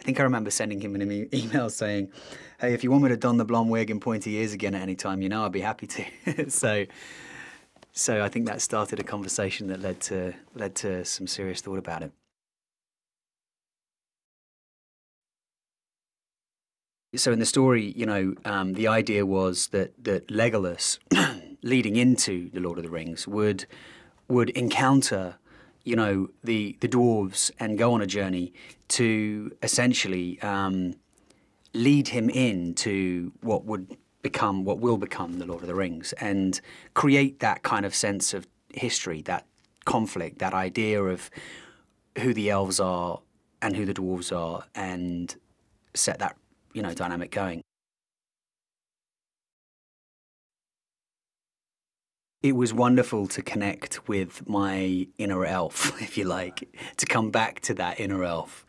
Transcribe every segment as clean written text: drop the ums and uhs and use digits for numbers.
I think I remember sending him an email saying, "Hey, if you want me to don the blonde wig and pointy ears again at any time, you know, I'd be happy to." So I think that started a conversation that led to some serious thought about it. So in the story, you know, the idea was that Legolas, leading into the Lord of the Rings, would encounter, you know, the dwarves and go on a journey to essentially lead him into what will become the Lord of the Rings, and create that kind of sense of history, that conflict, that idea of who the elves are and who the dwarves are, and set that, you know, dynamic going. It was wonderful to connect with my inner elf, if you like, to come back to that inner elf.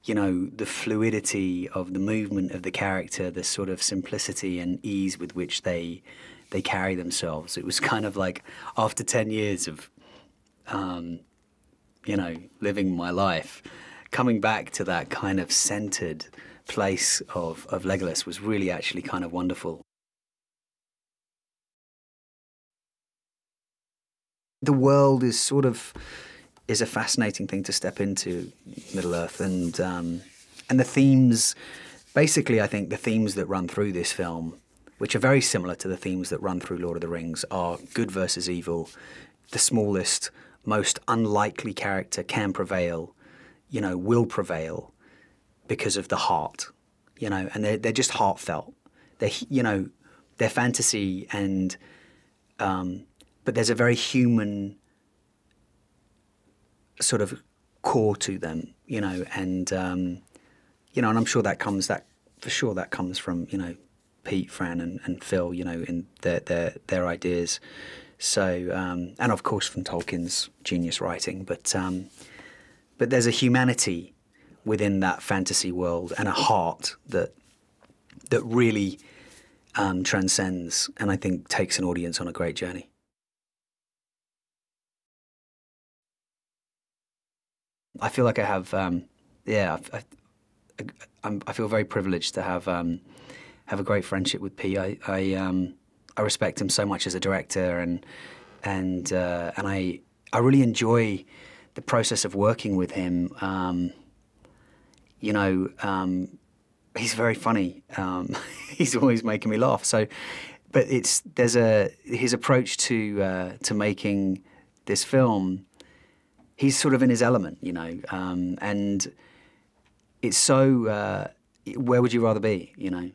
You know, the fluidity of the movement of the character, the sort of simplicity and ease with which they carry themselves. It was kind of like, after 10 years of, you know, living my life, coming back to that kind of centered place of Legolas was really actually kind of wonderful. The world is a fascinating thing to step into, Middle-earth, and the themes, basically I think the themes that run through this film, which are very similar to the themes that run through Lord of the Rings, are good versus evil. The smallest, most unlikely character can prevail, you know, will prevail because of the heart, you know, and they're just heartfelt. They're, you know, they're fantasy, and but there's a very human sort of core to them, you know, and you know, and I'm sure that comes from, you know, Pete, Fran, and Phil, you know, in their ideas. So and of course from Tolkien's genius writing, but there's a humanity within that fantasy world and a heart that really transcends, and I think takes an audience on a great journey. I feel like I have, yeah, I feel very privileged to have a great friendship with Pete. I respect him so much as a director, and I really enjoy the process of working with him. You know, he's very funny. He's always making me laugh. So, but his approach to making this film. He's sort of in his element, you know, and it's so. Where would you rather be, you know?